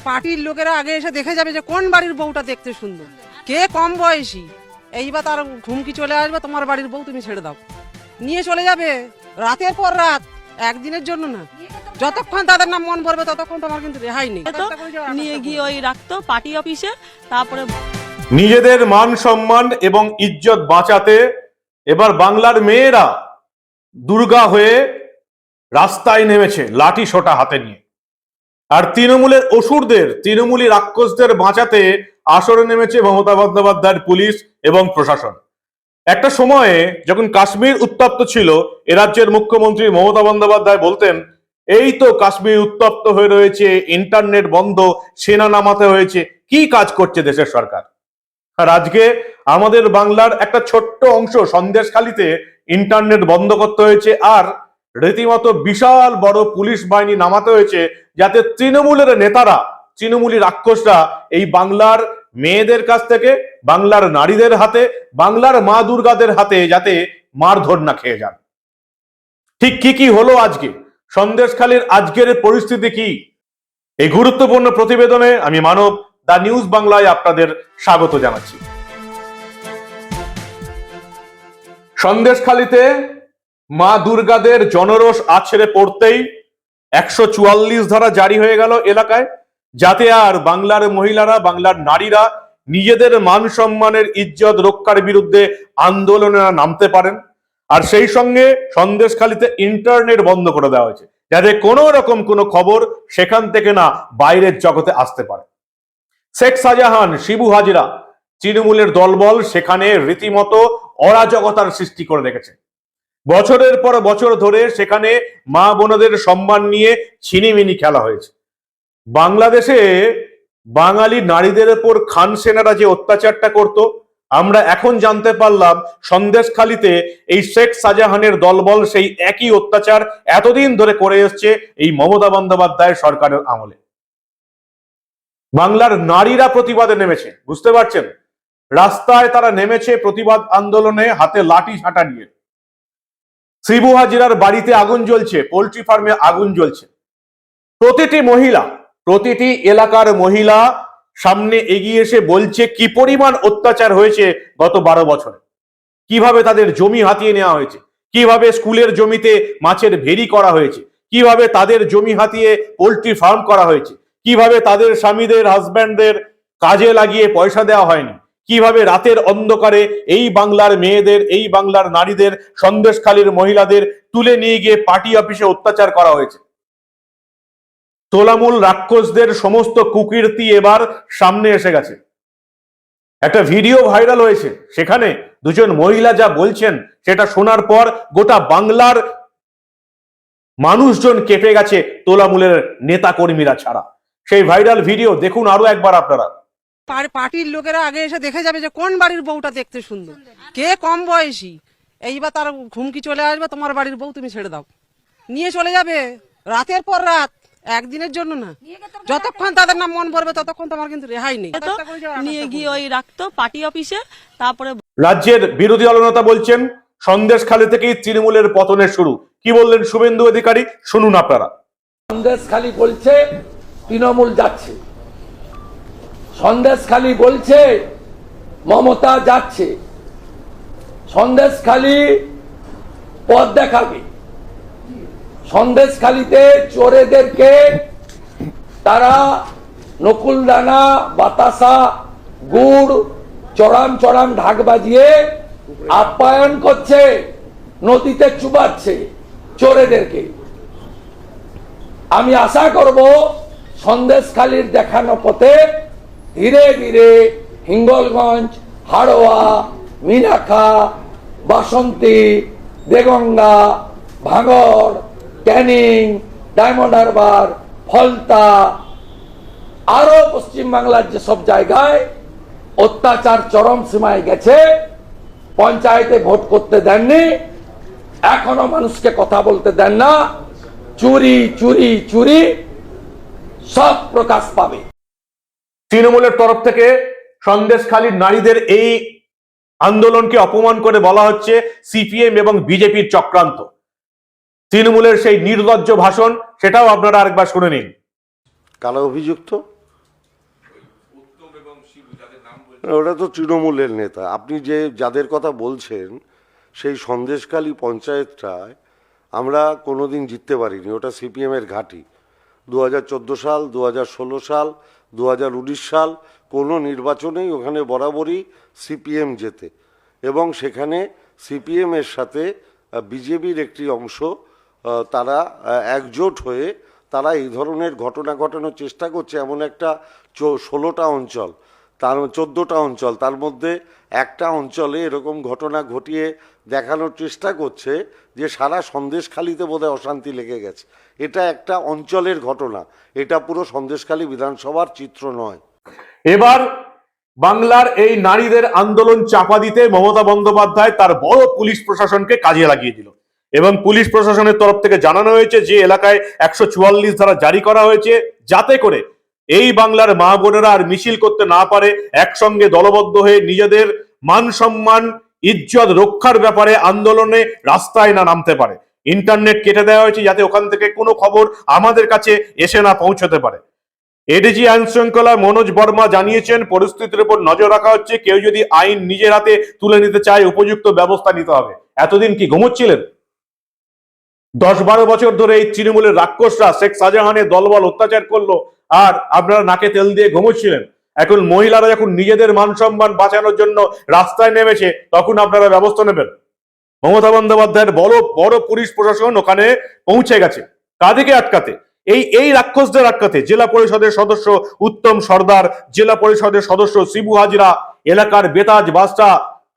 পার্টির লোকেরা আগে এসে দেখে যাবে যে কোন বাড়ির বউটা দেখতে সুন্দর, কে কম বয়সী। এইবার তার ঘুমকি চলে আসবে, তোমার বাড়ির বউ তুমি ছেড়ে দাও, নিয়ে চলে যাবে রাতের পর রাত, একদিনের জন্য না। যতক্ষণ তাদের নাম মন ভরবে ততক্ষণ তোমার কিন্তু রেহাই নেই। নিয়ে গিয়ে ওই রাখতো পার্টি অফিসে, তারপরে নিজেদের মান সম্মান এবং ইজ্জত বাঁচাতে এবার বাংলার মেয়েরা দুর্গা হয়ে রাস্তায় নেমেছে লাঠি সোটা হাতে নিয়ে। আর তৃণমূলের অসুরদের, তৃণমূলী রাক্ষসদের বাঁচাতে আসরে নেমেছে মমতা বন্দ্যোপাধ্যায়ের পুলিশ এবং প্রশাসন। একটা সময়ে যখন কাশ্মীর উত্তপ্ত ছিল, এ রাজ্যের মুখ্যমন্ত্রী মমতা বন্দ্যোপাধ্যায় বলতেন, এই তো কাশ্মীর উত্তপ্ত হয়ে রয়েছে, ইন্টারনেট বন্ধ, সেনা নামাতে হয়েছে, কি কাজ করছে দেশের সরকার। আর আজকে আমাদের বাংলার একটা ছোট্ট অংশ সন্দেশখালিতে ইন্টারনেট বন্ধ করতে হয়েছে, আর রীতিমতো বিশাল বড় পুলিশ বাহিনী নামাতে হয়েছে, যাতে তৃণমূলের নেতারা, তৃণমূলী রাক্ষসরা এই বাংলার মেয়েদের কাছ থেকে, বাংলার নারীদের হাতে, বাংলার মা দুর্গাদের হাতে যাতে মারধর না খেয়ে যান। ঠিক কি কি হলো আজকে, সন্দেশখালির আজকের পরিস্থিতি কি, এই গুরুত্বপূর্ণ প্রতিবেদনে আমি মানব দা নিউজ বাংলায় আপনাদের স্বাগত জানাচ্ছি। সন্দেশখালিতে মা দুর্গাদের জনরোষ আছড়ে পড়তেই 144 ধারা জারি হয়ে গেল এলাকায়, যাতে আর বাংলার মহিলারা, বাংলার নারীরা নিজেদের মান সম্মানের ইজ্জত রক্ষার বিরুদ্ধে আন্দোলনে নামতে পারেন। আর সেই সঙ্গে সন্দেশখালিতে ইন্টারনেট বন্ধ করে দেওয়া হয়েছে, যাতে কোনো রকম কোনো খবর সেখান থেকে না বাইরের জগতে আসতে পারে। শেখ শাহজাহান, শিবু হাজরা, তৃণমূলের দলবল সেখানে রীতিমতো অরাজকতার সৃষ্টি করে রেখেছে। বছরের পর বছর ধরে সেখানে মা বোনদের সম্মান নিয়ে ছিনিমিনি খেলা হয়েছে। বাংলাদেশে বাঙালি নারীদের উপর খান সেনারা যে অত্যাচারটা করত, আমরা এখন জানতে পারলাম সন্দেশখালিতে এই শেখ শাহজাহানের দলবল সেই একই অত্যাচার এতদিন ধরে করে এসছে এই মমতা বন্দ্যোপাধ্যায়ের সরকারের আমলে। বাংলার নারীরা প্রতিবাদে নেমেছে, বুঝতে পারছেন, রাস্তায় তারা নেমেছে প্রতিবাদ আন্দোলনে, হাতে লাঠি ঝাঁটা নিয়ে। শিবু হাজিরার বাড়িতে আগুন জ্বলছে, পোল্ট্রি ফার্মে আগুন জ্বলছে। প্রতিটি মহিলা, প্রতিটি এলাকার মহিলা সামনে এগিয়ে এসে বলছে কি পরিমাণ অত্যাচার হয়েছে গত 12 বছরে, কিভাবে তাদের জমি হাতিয়ে নেওয়া হয়েছে, কিভাবে স্কুলের জমিতে মাছের ভেরি করা হয়েছে, কিভাবে তাদের জমি হাতিয়ে পোল্ট্রি ফার্ম করা হয়েছে, কিভাবে তাদের স্বামীদের, হাজব্যান্ডদের কাজে লাগিয়ে পয়সা দেওয়া হয়নি, কিভাবে রাতের অন্ধকারে এই বাংলার মেয়েদের, এই বাংলার নারীদের, সন্দেশখালীর মহিলাদের তুলে নিয়ে গিয়ে পার্টি অফিসে অত্যাচার করা হয়েছে। তোলামূল রাক্ষসদের সমস্ত কুকীর্তি এবার সামনে এসে গেছে। একটা ভিডিও ভাইরাল হয়েছে, সেখানে দুজন মহিলা যা বলছেন সেটা শোনার পর গোটা বাংলার মানুষজন কেঁপে গেছে, তোলামূলের নেতা কর্মীরা ছাড়া। সেই ভাইরাল ভিডিও দেখুন আরো একবার আপনারা। পার্টির লোকেরা আগে এসে দেখে যাবে যে কোন বাড়ির বউটা দেখতে সুন্দর, কে কম বয়সী। এইবার তার ঘুমকি চলে আসবে, তোমার বাড়ির বউ তুমি ছেড়ে দাও, নিয়ে চলে যাবে রাতের পর রাত, একদিনের জন্য না। যতক্ষণ তাদের নাম মন ভরবে ততক্ষণ তোমার কিন্তু রেহাই নেই। নিয়ে গিয়ে ওই রাখতো পার্টি অফিসে, তারপরে রাজ্যের বিরোধী দলনেতা বলছেন সন্দেশখালী থেকেই তৃণমূলের পতনের শুরু। কি বললেন শুভেন্দু অধিকারী, শুনুন আপনারা। সন্দেশখালী বলছে তৃণমূল যাচ্ছে, সন্দেশখালী বলছে মমতা যাচ্ছে, সন্দেশখালী পথ দেখাবে। সন্দেশখালীতে চোরেদেরকে তারা নকুলদানা, বাতাসা, গুড়, চড়াম চড়াম ঢাক বাজিয়ে আপ্যায়ন করছে, নদীতে চুবাচ্ছে চোরেদেরকে। আমি আশা করব সন্দেশখালীর দেখানো পথে ধীরে ধীরে হিঙ্গলগঞ্জ, হাড়োয়া, মিনাখা, বাসন্তী, দেগঙ্গা, ভাঙড়, ক্যানিং, ডায়মন্ড হারবার, ফলতা, আরো পশ্চিমবাংলার যেসব জায়গায় অত্যাচার চরম সীমায় গেছে, পঞ্চায়েতে ভোট করতে দেননি, এখনো মানুষকে কথা বলতে দেন না, চুরি চুরি চুরি সব প্রকাশ পাবে। তৃণমূলের তরফ থেকে সন্দেশখালীর নারীদের এই আন্দোলনকে অপমান করে বলা হচ্ছে সিপিএম এবং বিজেপির চক্রান্ত। তৃণমূলের সেই নির্লজ্জ ভাষণ, সেটাও আপনারা আরেকবার শুনে নিন। কারা অভিযুক্ত? ওরা তো তৃণমূলের নেতা। আপনি যাদের কথা বলছেন সেই সন্দেশখালী পঞ্চায়েতটায় আমরা কোনোদিন জিততে পারিনি, ওটা সিপিএমের ঘাঁটি। 2014 সাল, 2016 সাল, 2019 সাল কোনো নির্বাচনেই ওখানে বরাবরই সিপিএম জেতে, এবং সেখানে সিপিএমের সাথে বিজেপির একটি অংশ তারা একজোট হয়ে তারা এই ধরনের ঘটনা ঘটানোর চেষ্টা করছে। এমন একটা 16টা অঞ্চল, তার 14টা অঞ্চল, তার মধ্যে একটা অঞ্চলে এরকম ঘটনা ঘটিয়ে দেখানোর চেষ্টা করছে যে সারা সন্দেশখালীতে বোধহয় অশান্তি লেগে গেছে। এটা একটা অঞ্চলের ঘটনা, এটা পুরো সন্দেশখালী বিধানসভার চিত্র নয়। এবার বাংলার এই নারীদের আন্দোলন চাপা দিতে মমতা বন্দ্যোপাধ্যায় তার বড় পুলিশ প্রশাসনকে কাজে লাগিয়ে দিল, এবং পুলিশ প্রশাসনের তরফ থেকে জানানো হয়েছে যে এলাকায় 144 ধারা জারি করা হয়েছে, যাতে করে এই বাংলার মা বোনেরা আর মিছিল করতে না পারে, একসঙ্গে দলবদ্ধ হয়ে নিজেদের মান সম্মান ইজ্জত রক্ষার ব্যাপারে আন্দোলনে রাস্তায় না নামতে পারে। ইন্টারনেট কেটে দেওয়া হয়েছে যাতে ওখান থেকে কোনো খবর আমাদের কাছে এসে না পৌঁছতে পারে। এডিজি আইন শৃঙ্খলা মনোজ বর্মা জানিয়েছেন, পরিস্থিতির উপর নজর রাখা হচ্ছে, কেউ যদি আইন নিজের হাতে তুলে নিতে চায় উপযুক্ত ব্যবস্থা নিতে হবে। এতদিন কি ঘুমোচ্ছিলেন? 10-12 বছর ধরে এই তৃণমূলের রাক্ষসরা শেখ শাহজাহানের দলবল অত্যাচার করলো, আর আপনারা নাকে তেল দিয়ে ঘুমোচ্ছিলেন। এখন মহিলারা যখন নিজেদের মান সম্মান বাঁচানোর জন্য রাস্তায় নেমেছে, তখন আপনারা ব্যবস্থা নেবেন। মমতা বন্দ্যোপাধ্যায়ের বড় বড় পুলিশ প্রশাসন ওখানে পৌঁছে গেছে। কাদেরকে আটকাতে? এই রাক্ষসদের আটকাতে। জেলা পরিষদের সদস্য উত্তম সর্দার, জেলা পরিষদের সদস্য শিবু হাজরা, এলাকার বেতাজ বাদশা,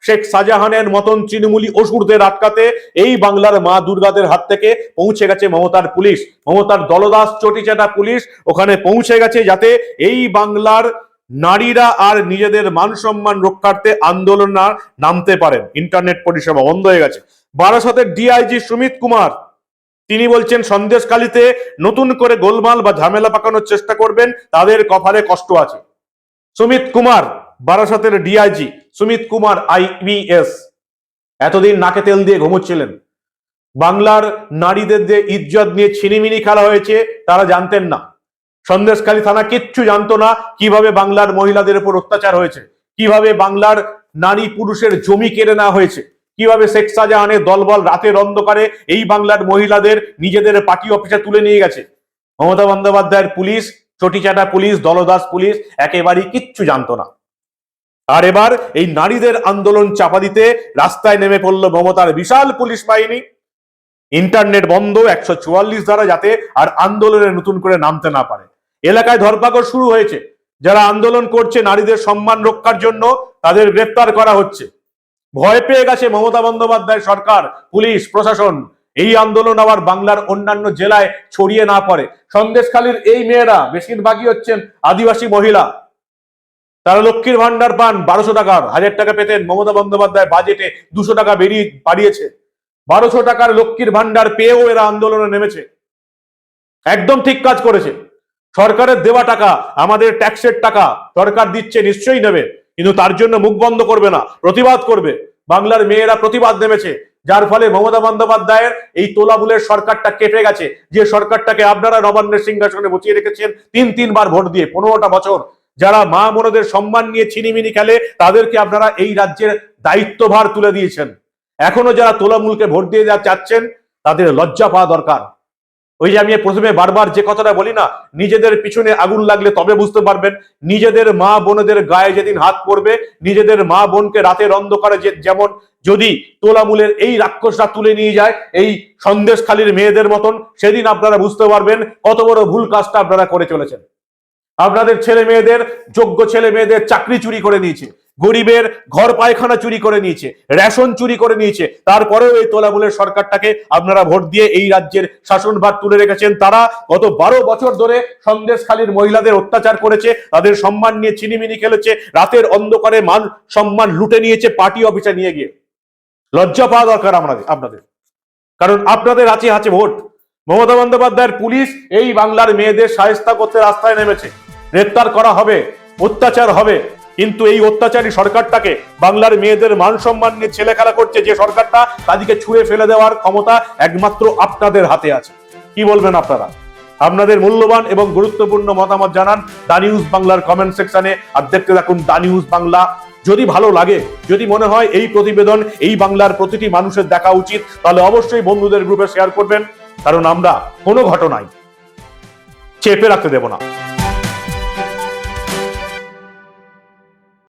শেখ শাহজাহানের মতন তৃণমূলী অসুরদের আটকাতে এই বাংলার মা দুর্গাদের হাত থেকে পৌঁছে গেছে মমতার পুলিশ। মমতার দলদাস চটিচাটা পুলিশ ওখানে পৌঁছে গেছে, যাতে এই বাংলার নারীরা আর নিজেদের মান সম্মান রক্ষার্থে আন্দোলন নামতে পারেন। ইন্টারনেট পরিষেবা বন্ধ হয়ে গেছে। বারাসতের ডিআইজি সুমিত কুমার তিনি বলছেন, সন্দেশখালীতে নতুন করে গোলমাল বা ঝামেলা পাকানোর চেষ্টা করবেন তাদের কপালে কষ্ট আছে। সুমিত কুমার, বারাসতের ডিআইজি সুমিত কুমার IPS এতদিন নাকে তেল দিয়ে ঘুমোচ্ছিলেন। বাংলার নারীদের যে ইজ্জত নিয়ে ছিনিমিনি খেলা হয়েছে তারা জানতেন না। সন্দেশখালী থানা কিচ্ছু জানতো না কিভাবে বাংলার মহিলাদের উপর অত্যাচার হয়েছে, কিভাবে বাংলার নারী পুরুষের জমি কেড়ে নেওয়া হয়েছে, কিভাবে শেখ শাহজাহানের দলবল রাতের অন্ধকারে এই বাংলার মহিলাদের নিজেদের পার্টি অফিসে তুলে নিয়ে গেছে। মমতা বন্দ্যোপাধ্যায়ের পুলিশ, চটিচাটা পুলিশ, দলদাস পুলিশ একেবারেই কিচ্ছু জানতো না। আর এবার এই নারীদের আন্দোলন চাপা দিতে রাস্তায় নেমে পড়ল মমতার বিশাল পুলিশ বাহিনী। ইন্টারনেট বন্ধ, 144 ধারা, যাতে আর আন্দোলনে নতুন করে নামতে না পারে। এলাকায় ধরপাকড় শুরু হয়েছে। যারা আন্দোলন করছে নারীদের সম্মান রক্ষার জন্য তাদের গ্রেফতার করা হচ্ছে। ভয় পেয়ে গেছে মমতা বন্দ্যোপাধ্যায় সরকার, পুলিশ প্রশাসন, এই আন্দোলন আবার বাংলার অন্যান্য জেলায় ছড়িয়ে না পড়ে। সন্দেশখালীর এই মেয়েরা বেশিরভাগই হচ্ছেন আদিবাসী মহিলা। তারা লক্ষ্মীর ভান্ডার পান 1200 টাকার, 1000 টাকা পেতেন। মমতা বন্দ্যোপাধ্যায় বাজেটে 200 টাকা বাড়িয়েছে। 1200 টাকার লক্ষ্মীর ভান্ডার পেয়েও এরা আন্দোলনে নেমেছে। একদম ঠিক কাজ করেছে। সরকারের দেওয়া টাকা, আমাদের ট্যাক্সের টাকা সরকার দিচ্ছে, নিশ্চয়ই নেবে, কিন্তু তার জন্য মুখ বন্ধ করবে না, প্রতিবাদ করবে। বাংলার মেয়েরা প্রতিবাদ নেমেছে, যার ফলে মমতা বন্দ্যোপাধ্যায়ের এই তোলামূলের সরকারটা কেটে গেছে। যে সরকারটাকে আপনারা নবান্নের সিংহাসনে বসিয়ে রেখেছেন 3বার ভোট দিয়ে 15টা বছর, যারা মা বোনদের সম্মান নিয়ে ছিনিমিনি খেলে তাদেরকে আপনারা এই রাজ্যের দায়িত্বভার তুলে দিয়েছেন। এখনো যারা তোলামূলকে ভোট দিয়ে চাচ্ছেন তাদের লজ্জা পাওয়া দরকার। ওই যে আমি প্রথমে বারবার যে কথাটা বলি না, নিজেদের পিছনে আগুন লাগলে তবে বুঝতে পারবেন। নিজেদের মা বোনদের গায়ে যেদিন হাত পড়বে, নিজেদের মা বোনকে রাতের অন্ধকারে যেমন যদি তোলামূলের এই রাক্ষসরা তুলে নিয়ে যায় এই সন্দেশখালীর মেয়েদের মতন, সেদিন আপনারা বুঝতে পারবেন কত বড় ভুল কাজটা আপনারা করে চলেছেন। আপনাদের ছেলে মেয়েদের, যোগ্য ছেলে মেয়েদের চাকরি চুরি করে নিয়েছে, গরিবের ঘর পায়খানা চুরি করে নিয়েছে, রেশন চুরি করে নিয়েছে। তারপরেও এই তোলামূলের সরকারটাকে আপনারা ভোট দিয়ে এই রাজ্যের শাসনভার তুলে রেখেছেন। তারা গত 12 বছর ধরে সন্দেশখালীর মহিলাদের অত্যাচার করেছে, তাদের সম্মান নিয়ে ছিনিমিনি খেলেছে, রাতের অন্ধকারে মান সম্মান লুটে নিয়েছে পার্টি অফিসে নিয়ে গিয়ে। লজ্জা পাওয়া দরকার আপনাদের, কারণ আপনাদের আছে ভোট। মমতা বন্দ্যোপাধ্যায়ের পুলিশ এই বাংলার মেয়েদের শায়েস্তা করতে রাস্তায় নেমেছে। গ্রেপ্তার করা হবে, অত্যাচার হবে, কিন্তু এই অত্যাচারী সরকারটাকে, বাংলার মেয়েদের মান সম্মান নিয়ে ছেলে খেলা করছে যে সরকারটা, তাদেরকে ছুঁড়ে ফেলে দেওয়ার ক্ষমতা একমাত্র আপনাদের হাতে আছে। কি বলবেন আপনারা? আপনাদের মূল্যবান এবং গুরুত্বপূর্ণ মতামত জানান দা নিউজ বাংলার কমেন্ট সেকশনে। আর দেখতে থাকুন দা নিউজ বাংলা। যদি ভালো লাগে, যদি মনে হয় এই প্রতিবেদন এই বাংলার প্রতিটি মানুষের দেখা উচিত, তাহলে অবশ্যই বন্ধুদের গ্রুপে শেয়ার করবেন, কারণ আমরা কোনো ঘটনাই চেপে রাখতে দেব না।